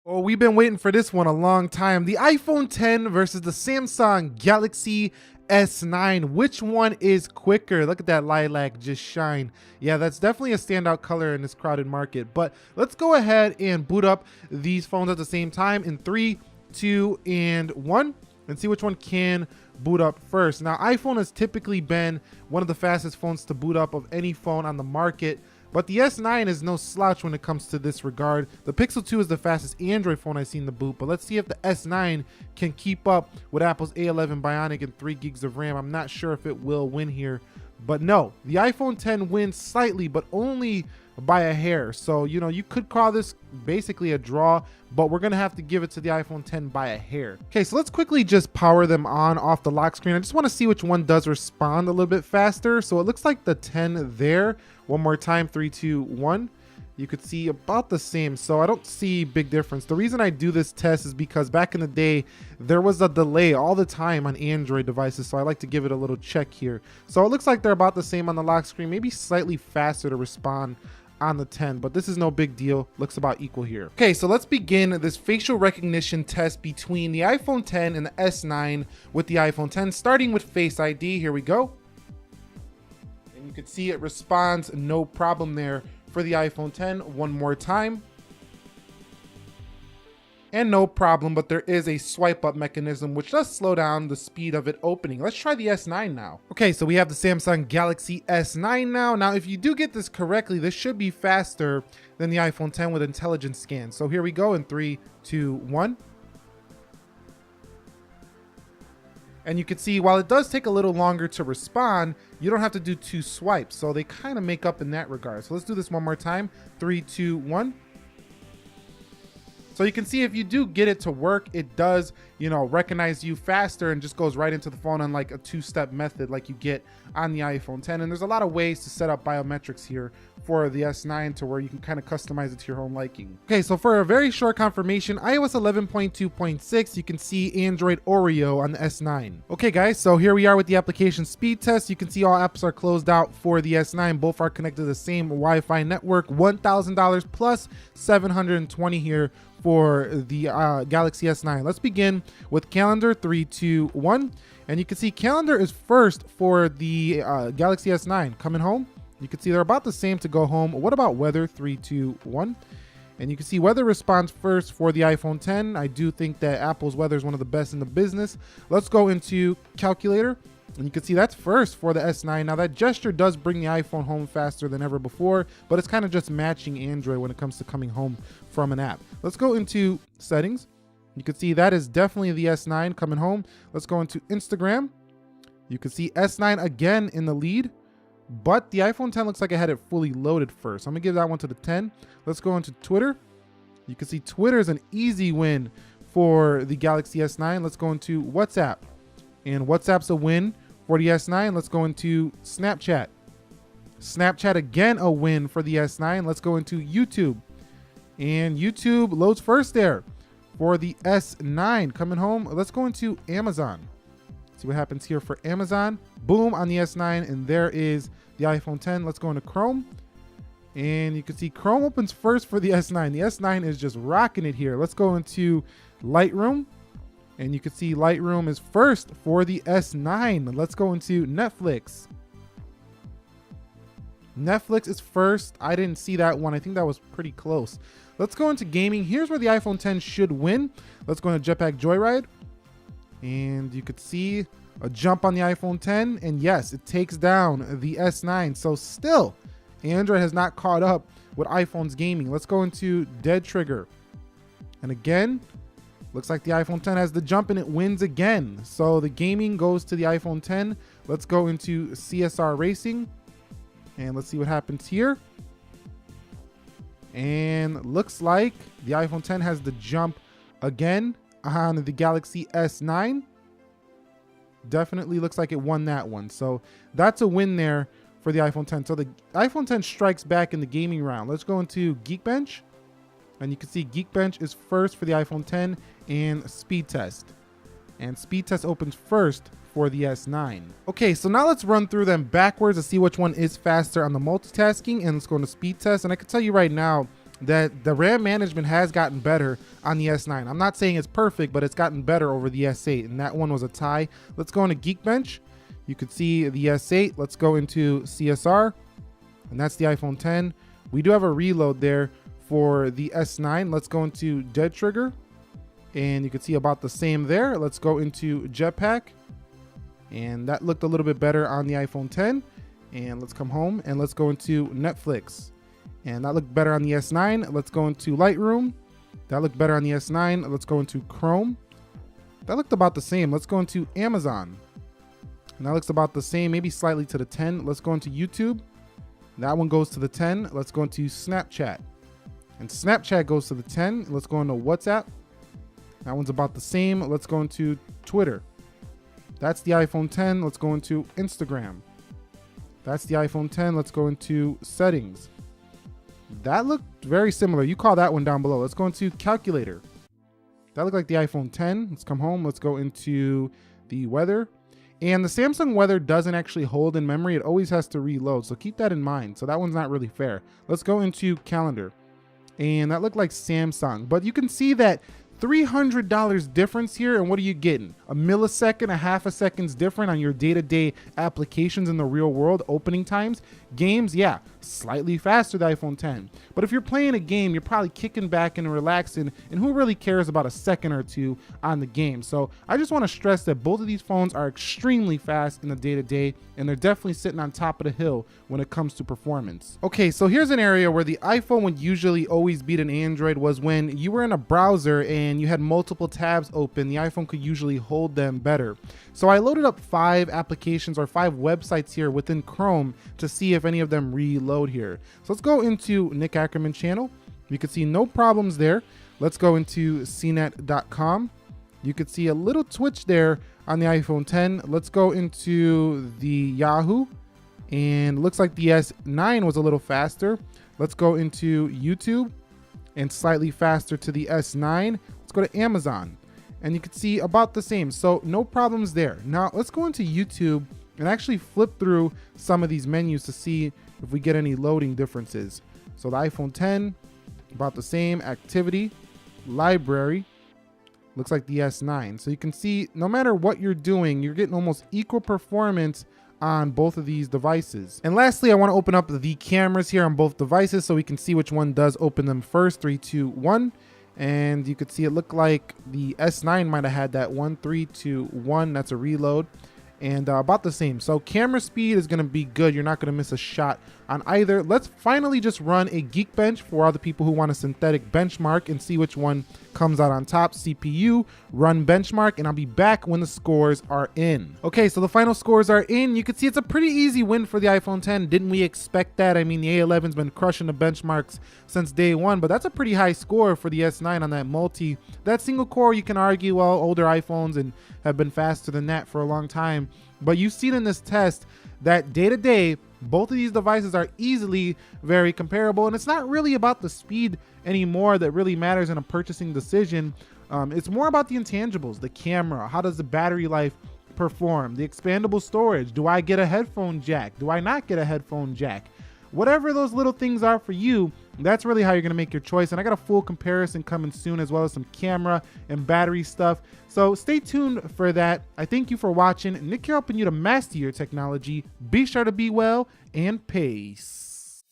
Oh, we've been waiting for this one a long time. The iPhone 10 versus the Samsung Galaxy S9. Which one is quicker? Look at that lilac just shine. Yeah, that's definitely a standout color in this crowded market. But let's go ahead and boot up these phones at the same time in 3, 2, and 1 and see which one can boot up first. Now, iPhone has typically been one of the fastest phones to boot up of any phone on the market. But the S9 is no slouch when it comes to this regard. The Pixel 2 is the fastest Android phone I've seen to boot, but let's see if the S9 can keep up with Apple's A11 Bionic and 3 gigs of RAM. I'm not sure if it will win here, but no, the iPhone 10 wins slightly, but only by a hair. So, you know, you could call this basically a draw, but we're gonna have to give it to the iPhone 10 by a hair. Okay, so let's quickly just power them on off the lock screen. I just wanna see which one does respond a little bit faster. So it looks like the 10 there. One more time, 3, 2, 1. You could see about the same, so I don't see big difference. The reason I do this test is because back in the day, there was a delay all the time on Android devices, so I like to give it a little check here. So it looks like they're about the same on the lock screen, maybe slightly faster to respond on the 10, but this is no big deal. Looks about equal here. Okay, so let's begin this facial recognition test between the iPhone 10 and the S9 with the iPhone 10, starting with Face ID. Here we go. And you can see it responds no problem there for the iPhone 10. One more time. And no problem, but there is a swipe up mechanism which does slow down the speed of it opening. Let's try the S9 now. Okay, so we have the Samsung Galaxy S9 now. Now, if you do get this correctly, this should be faster than the iPhone 10 with intelligence scan. So here we go in 3, 2, 1. And you can see while it does take a little longer to respond, you don't have to do 2 swipes. So they kind of make up in that regard. So let's do this one more time. 3, 2, 1. So you can see if you do get it to work, it does, you know, recognize you faster and just goes right into the phone on like a 2-step method like you get on the iPhone 10. And there's a lot of ways to set up biometrics here for the S9 to where you can kind of customize it to your own liking. Okay, so for a very short confirmation, iOS 11.2.6, you can see Android Oreo on the S9. Okay guys, so here we are with the application speed test. You can see all apps are closed out for the S9. Both are connected to the same Wi-Fi network, $1,000 plus $720 here for the Galaxy S9. Let's begin with calendar, 3, 2, 1. And you can see calendar is first for the Galaxy S9. Coming home, you can see they're about the same to go home. What about weather, 3, 2, 1. And you can see weather responds first for the iPhone 10. I do think that Apple's weather is one of the best in the business. Let's go into calculator. And you can see that's first for the S9. Now that gesture does bring the iPhone home faster than ever before, but it's kind of just matching Android when it comes to coming home from an app. Let's go into settings. You can see that is definitely the S9 coming home. Let's go into Instagram. You can see S9 again in the lead, but the iPhone 10 looks like it had it fully loaded first. I'm gonna give that one to the 10. Let's go into Twitter. You can see Twitter is an easy win for the Galaxy S9. Let's go into WhatsApp, and WhatsApp's a win for the S9. Let's go into Snapchat. Snapchat again a win for the S9. Let's go into YouTube. And YouTube loads first there for the S9. Coming home, let's go into Amazon. See what happens here for Amazon. Boom on the S9, and there is the iPhone 10. Let's go into Chrome. And you can see Chrome opens first for the S9. The S9 is just rocking it here. Let's go into Lightroom. And you can see Lightroom is first for the S9. Let's go into Netflix. Netflix is first. I didn't see that one. I think that was pretty close. Let's go into gaming. Here's where the iPhone 10 should win. Let's go into Jetpack Joyride. And you could see a jump on the iPhone 10. And yes, it takes down the S9. So still, Android has not caught up with iPhone's gaming. Let's go into Dead Trigger. And again, looks like the iPhone 10 has the jump and it wins again. So the gaming goes to the iPhone 10. Let's go into CSR Racing. And let's see what happens here. And looks like the iPhone 10 has the jump again on the Galaxy S9. Definitely looks like it won that one. So that's a win there for the iPhone 10. So the iPhone 10 strikes back in the gaming round. Let's go into Geekbench. And you can see Geekbench is first for the iPhone 10 and Speed Test. And Speed Test opens first for the S9. Okay, so now let's run through them backwards to see which one is faster on the multitasking. And let's go into Speed Test. And I can tell you right now, that the RAM management has gotten better on the S9. I'm not saying it's perfect, but it's gotten better over the S8, and that one was a tie. Let's go into Geekbench. You could see the S8. Let's go into CSR, and that's the iPhone 10. We do have a reload there for the S9. Let's go into Dead Trigger, and you can see about the same there. Let's go into Jetpack, and that looked a little bit better on the iPhone 10. And let's come home and let's go into Netflix, and that looked better on the S9. Let's go into Lightroom. That looked better on the S9. Let's go into Chrome. That looked about the same. Let's go into Amazon, and that looks about the same, maybe slightly to the 10. Let's go into YouTube. That one goes to the 10. Let's go into Snapchat, and Snapchat goes to the 10. Let's go into WhatsApp. That one's about the same. Let's go into Twitter. That's the iPhone 10. Let's go into Instagram. That's the iPhone 10. Let's go into Settings. That looked very similar. You call that one down below. Let's go into Calculator. That looked like the iPhone 10. Let's come home. Let's go into the Weather. And the Samsung Weather doesn't actually hold in memory. It always has to reload. So keep that in mind. So that one's not really fair. Let's go into Calendar. And that looked like Samsung. But you can see that $300 difference here, and what are you getting? A millisecond, a half a second's different on your day-to-day applications in the real world. Opening times, games, yeah, slightly faster the iPhone 10. But if you're playing a game, you're probably kicking back and relaxing, and who really cares about a second or two on the game? So I just want to stress that both of these phones are extremely fast in the day-to-day, and they're definitely sitting on top of the hill when it comes to performance. Okay, so here's an area where the iPhone would usually always beat an Android, was when you were in a browser and you had multiple tabs open. The iPhone could usually hold them better. So I loaded up 5 applications or 5 websites here within Chrome to see if any of them reload here. So let's go into Nick Ackerman channel. You can see no problems there. Let's go into cnet.com. You could see a little twitch there on the iPhone 10. Let's go into the Yahoo, and looks like the S9 was a little faster. Let's go into YouTube, and slightly faster to the S9. Let's go to Amazon, and you can see about the same. So no problems there. Now let's go into YouTube and actually flip through some of these menus to see if we get any loading differences. So the iPhone 10, about the same. Activity, library, looks like the S9. So you can see no matter what you're doing, you're getting almost equal performance on both of these devices. And lastly, I want to open up the cameras here on both devices so we can see which one does open them first. 3, 2, 1. And you could see it looked like the S9 might have had that 1, 3, 2, 1. That's a reload. And about the same. So camera speed is going to be good. You're not going to miss a shot on either. Let's finally just run a Geekbench for all the people who want a synthetic benchmark and see which one comes out on top. CPU, run benchmark, and I'll be back when the scores are in. Okay, so the final scores are in. You can see it's a pretty easy win for the iPhone 10. Didn't we expect that? I mean, the A11's been crushing the benchmarks since day one, but that's a pretty high score for the S9 on that multi. That single core, you can argue, well, older iPhones and have been faster than that for a long time. But you've seen in this test that day to day, both of these devices are easily very comparable, and it's not really about the speed anymore that really matters in a purchasing decision. It's more about the intangibles, the camera, how does the battery life perform, the expandable storage, do I get a headphone jack, do I not get a headphone jack? Whatever those little things are for you, that's really how you're gonna make your choice. And I got a full comparison coming soon, as well as some camera and battery stuff. So stay tuned for that. I thank you for watching. Nick here, helping you to master your technology. Be sure to be well, and peace.